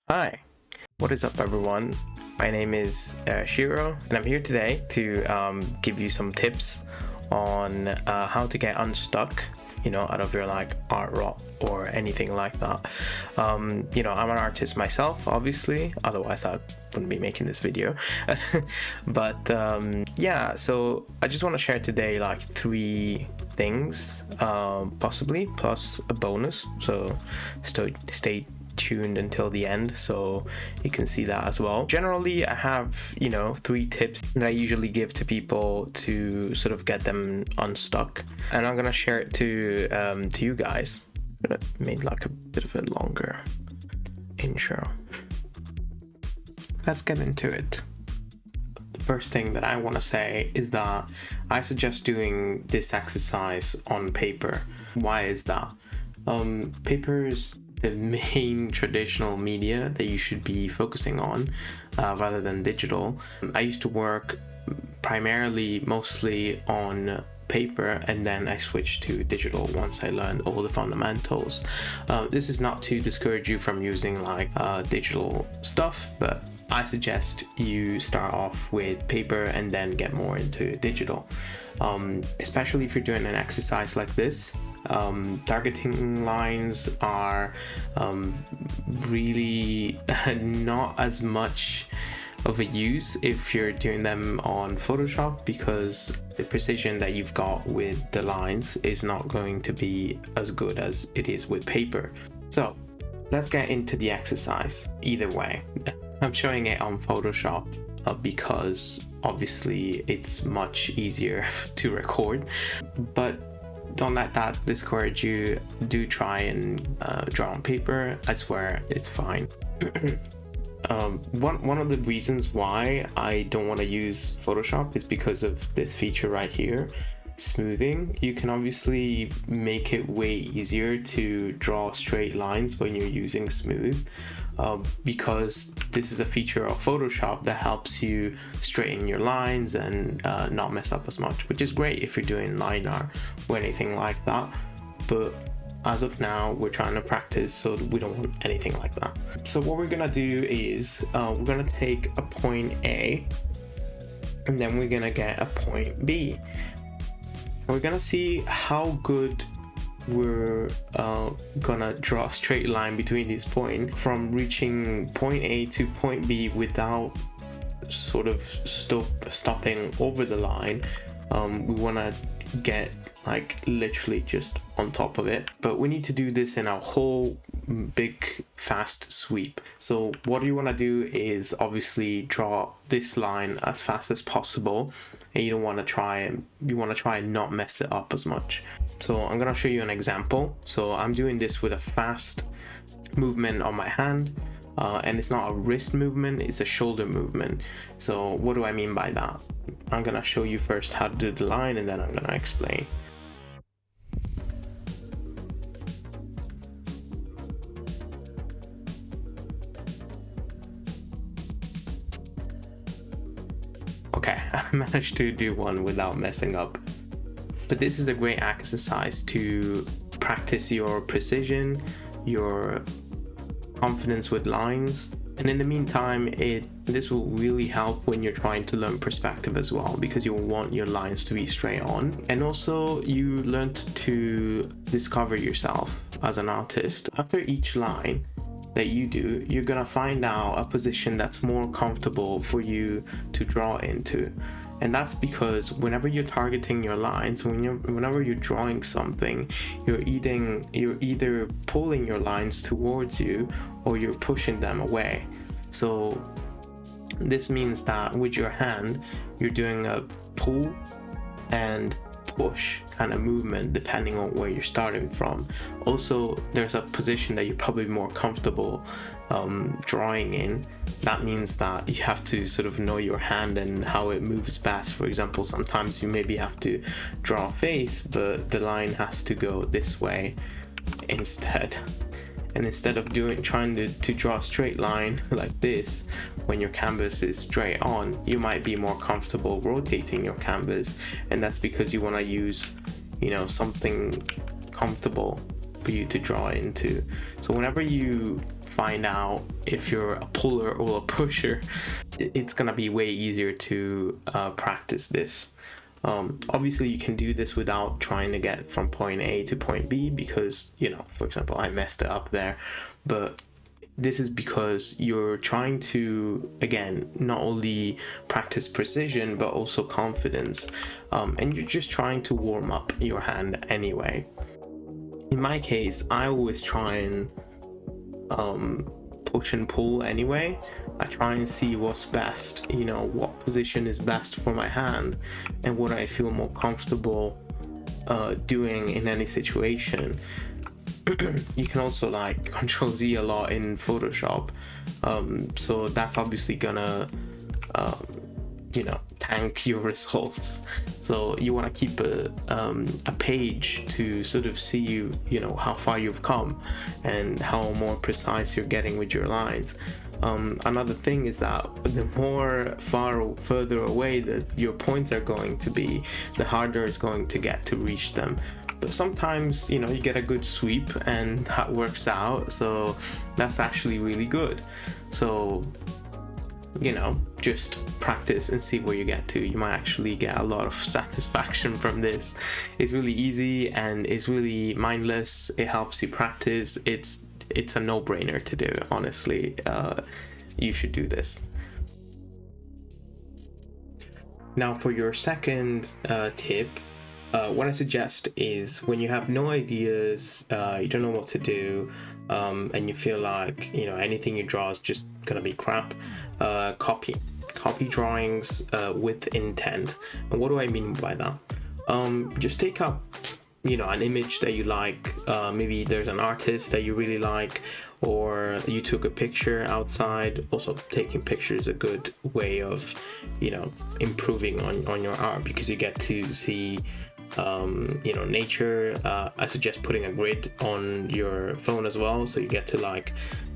Hi, what is up everyone? My name is Shiro and I'm here today to give you some tips on how to get unstuck, out of your art rot or anything like that. I'm an artist myself, obviously, otherwise I wouldn't be making this video. But so I just want to share today three things, possibly plus a bonus. So stay tuned until the end so you can see that as well. Generally, I have three tips that I usually give to people to sort of get them unstuck, and I'm gonna share it to you guys. I made a bit of a longer intro. Let's get into it. The first thing that I want to say is that I suggest doing this exercise on paper. Why is that? Paper is the main traditional media that you should be focusing on rather than digital. I used to work mostly on paper, and then I switched to digital once I learned all the fundamentals. This is not to discourage you from using digital stuff, but I suggest you start off with paper and then get more into digital, especially if you're doing an exercise like this. Targeting lines are really not as much of a use if you're doing them on Photoshop, because the precision that you've got with the lines is not going to be as good as it is with paper. So let's get into the exercise. Either way, I'm showing it on Photoshop because obviously it's much easier to record, but don't let that discourage you. Do try and draw on paper. I swear it's fine. One of the reasons why I don't want to use Photoshop is because of this feature right here, smoothing. You can obviously make it way easier to draw straight lines when you're using smooth, because this is a feature of Photoshop that helps you straighten your lines and not mess up as much, which is great if you're doing line art or anything like that. But as of now, we're trying to practice, so we don't want anything like that. So what we're gonna do is we're gonna take a point A and then we're gonna get a point B. We're gonna see how good we're gonna draw a straight line between these points from reaching point A to point B without sort of stopping over the line. We want to get literally just on top of it, but we need to do this in a whole big fast sweep. So what you want to do is obviously draw this line as fast as possible, and you want to try and not mess it up as much. So I'm gonna show you an example. So I'm doing this with a fast movement on my hand, and it's not a wrist movement, it's a shoulder movement. So what do I mean by that? I'm gonna show you first how to do the line, and then I'm gonna explain. Okay, I managed to do one without messing up. But this is a great exercise to practice your precision, your confidence with lines. And in the meantime, this will really help when you're trying to learn perspective as well, because you'll want your lines to be straight on. And also you learned to discover yourself as an artist. After each line that you do, you're gonna find out a position that's more comfortable for you to draw into. And that's because whenever you're targeting your lines, whenever you're drawing something, you're either pulling your lines towards you or you're pushing them away. So this means that with your hand, you're doing a pull and push kind of movement depending on where you're starting from. Also, there's a position that you're probably more comfortable drawing in. That means that you have to sort of know your hand and how it moves best. For example, sometimes you maybe have to draw a face, but the line has to go this way instead. And instead of trying to draw a straight line like this, when your canvas is straight on, you might be more comfortable rotating your canvas, and that's because you want to use, something comfortable for you to draw into. So whenever you find out if you're a puller or a pusher, it's gonna be way easier to practice this. Obviously you can do this without trying to get from point A to point B, because, you know, for example, I messed it up there, but this is because you're trying to, again, not only practice precision but also confidence, and you're just trying to warm up your hand anyway. In my case, I always try and push and pull anyway. I try and see what's best, you know, what position is best for my hand and what I feel more comfortable doing in any situation. You can also like Control Z a lot in Photoshop, so that's obviously gonna you know, tank your results. So you want to keep a page to sort of see you know, how far you've come and how more precise you're getting with your lines. Another thing is that the more further away that your points are going to be, the harder it's going to get to reach them. But sometimes, you know, you get a good sweep and that works out, so that's actually really good. So, you know, just practice and see where you get to. You might actually get a lot of satisfaction from this. It's really easy and it's really mindless. It helps you practice. It's a no-brainer to do, honestly. You should do this. Now for your second tip, what I suggest is when you have no ideas, you don't know what to do, and you feel like, you know, anything you draw is just gonna be crap, copy drawings with intent. And what do I mean by that? Just take up, you know, an image that you like. Maybe there's an artist that you really like, or you took a picture outside. Also, taking pictures is a good way of, you know, improving on your art, because you get to see you know, nature. I suggest putting a grid on your phone as well, so you get to, like,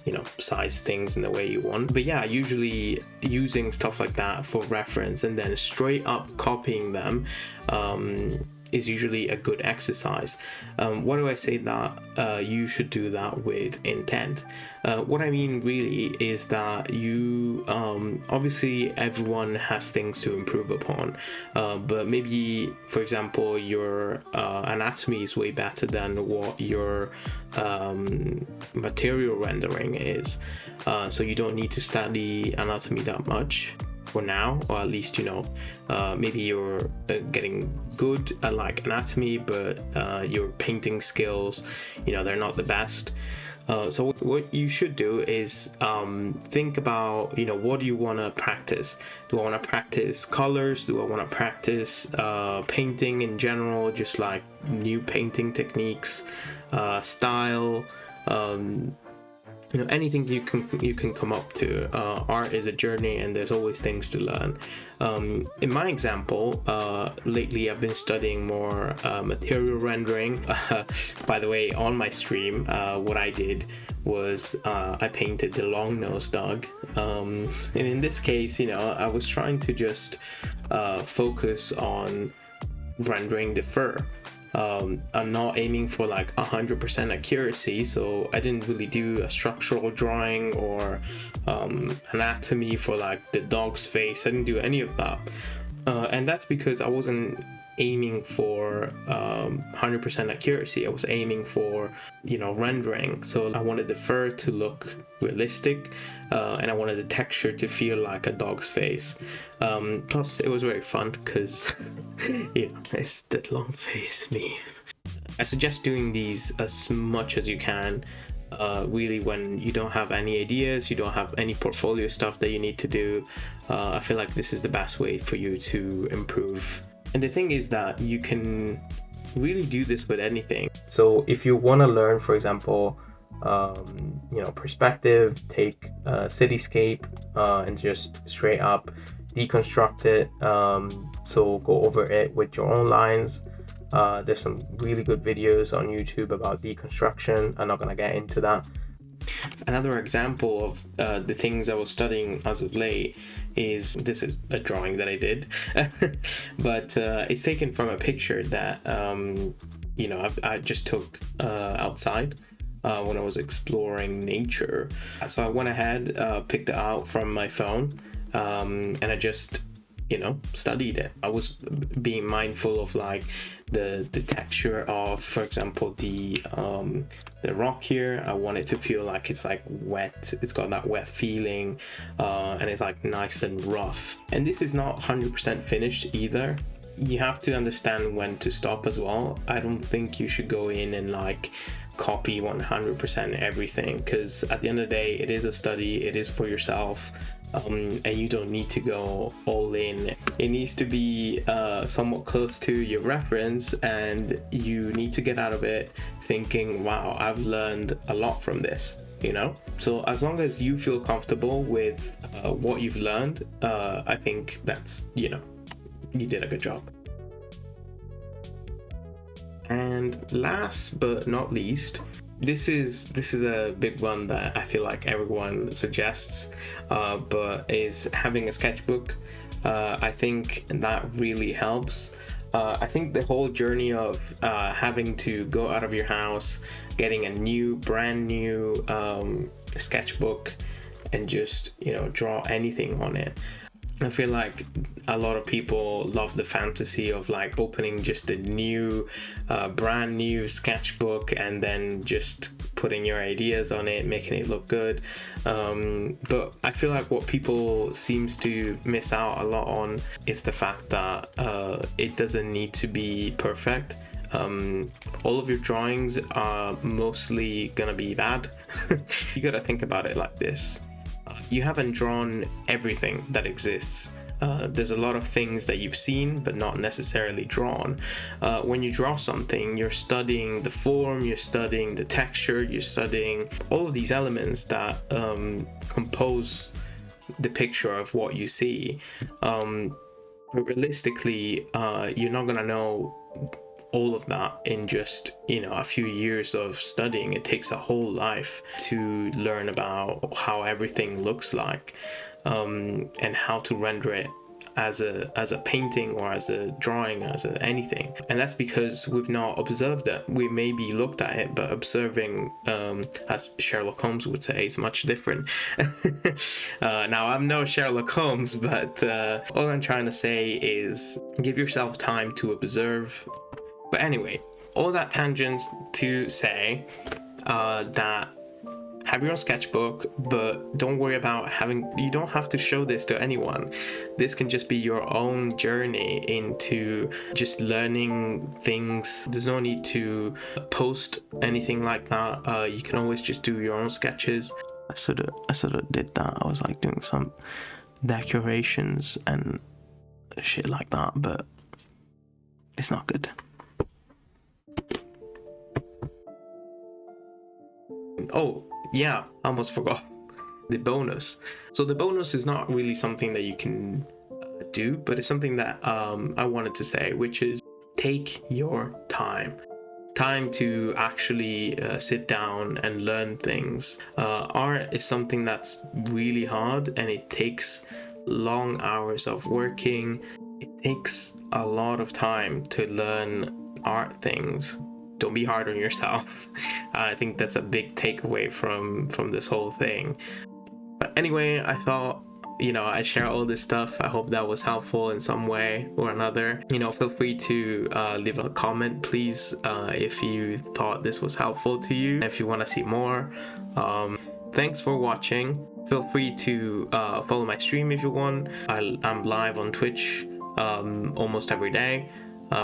you know, size things in the way you want. But yeah, usually using stuff like that for reference and then straight up copying them is usually a good exercise. Why do I say that you should do that with intent? What I mean really is that you obviously everyone has things to improve upon, but maybe, for example, your anatomy is way better than what your material rendering is, so you don't need to study anatomy that much for now, or at least, you know, maybe you're getting good at like anatomy, but your painting skills, you know, they're not the best. So what you should do is think about, you know, what do you want to practice? Do I want to practice colors? Do I want to practice painting in general, just like new painting techniques, style, you know, anything you can come up to. Art is a journey and there's always things to learn. In my example, lately I've been studying more material rendering. By the way, on my stream, what I did was I painted the long-nosed dog, and in this case, you know, I was trying to just focus on rendering the fur. I'm not aiming for like 100% accuracy, so I didn't really do a structural drawing or anatomy for like the dog's face. I didn't do any of that, and that's because I wasn't aiming for 100% accuracy. I was aiming for, you know, rendering. So I wanted the fur to look realistic, and I wanted the texture to feel like a dog's face. Plus it was very fun because you know, it's that long face me. I suggest doing these as much as you can, really when you don't have any ideas, you don't have any portfolio stuff that you need to do. I feel like this is the best way for you to improve. And the thing is that you can really do this with anything. So if you want to learn, for example, you know, perspective, take a cityscape and just straight up deconstruct it. So go over it with your own lines. There's some really good videos on YouTube about deconstruction. I'm not going to get into that. Another example of the things I was studying as of late is, this is a drawing that I did, but it's taken from a picture that you know, I just took outside. when I was exploring nature. So I went ahead, picked it out from my phone, and I just, studied it. I was being mindful of like the texture of, for example, the rock here. I want it to feel like it's like wet. It's got that wet feeling, and it's like nice and rough. And this is not 100% finished either. You have to understand when to stop as well. I don't think you should go in and like copy 100% everything, because at the end of the day, it is a study, it is for yourself, and you don't need to go all in. It needs to be somewhat close to your reference, and you need to get out of it thinking, wow, I've learned a lot from this, So as long as you feel comfortable with what you've learned, I think that's, you did a good job. And last but not least, this is a big one that I feel like everyone suggests, but is having a sketchbook. I think that really helps. I think the whole journey of having to go out of your house, getting a brand new sketchbook, and just draw anything on it. I feel like a lot of people love the fantasy of like opening just a brand new sketchbook and then just putting your ideas on it, making it look good. But I feel like what people seems to miss out a lot on is the fact that it doesn't need to be perfect. All of your drawings are mostly gonna be bad. You gotta think about it like this. You haven't drawn everything that exists. There's a lot of things that you've seen but not necessarily drawn. When you draw something, you're studying the form, you're studying the texture, you're studying all of these elements that compose the picture of what you see. But realistically, you're not gonna know all of that in just a few years of studying. It takes a whole life to learn about how everything looks like, and how to render it as a painting or as a drawing, anything. And that's because we've not observed it. We maybe looked at it, but observing, as Sherlock Holmes would say, is much different. Now, I'm no Sherlock Holmes, but all I'm trying to say is give yourself time to observe. But anyway, all that tangents to say that have your own sketchbook, but don't worry about you don't have to show this to anyone. This can just be your own journey into just learning things. There's no need to post anything like that. You can always just do your own sketches. I sort of did that. I was like doing some decorations and shit like that, but it's not good. Oh yeah, I almost forgot the bonus. So the bonus is not really something that you can do, but it's something that I wanted to say, which is take your time to actually sit down and learn things. Art is something that's really hard, and it takes long hours of working. It takes a lot of time to learn art things. Don't be hard on yourself. I think that's a big takeaway from this whole thing. But anyway, I thought, I share all this stuff. I hope that was helpful in some way or another. Feel free to leave a comment, please, if you thought this was helpful to you. If you want to see more. Thanks for watching. Feel free to follow my stream if you want. I'm live on Twitch almost every day.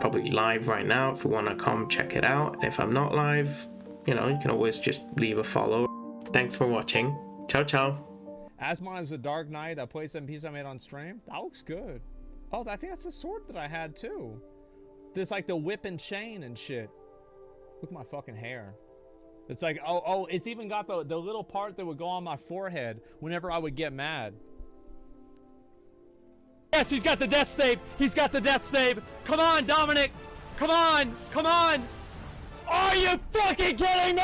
Probably live right now if you want to come check it out. And if I'm not live, you can always just leave a follow. Thanks for watching. Ciao, ciao. Asmon is a Dark Knight, a play 7 piece I made on stream. That looks good. Oh, I think that's the sword that I had too. There's like the whip and chain and shit. Look at my fucking hair. It's like, oh, it's even got the little part that would go on my forehead whenever I would get mad. Yes, he's got the death save. He's got the death save. Come on, Dominic. Come on. Come on. Are you fucking kidding me?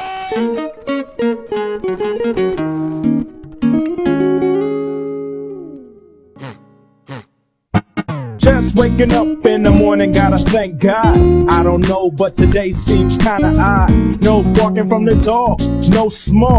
Just waking up and in the morning, gotta thank God. I don't know, but today seems kinda odd. No barking from the dog, no smoke.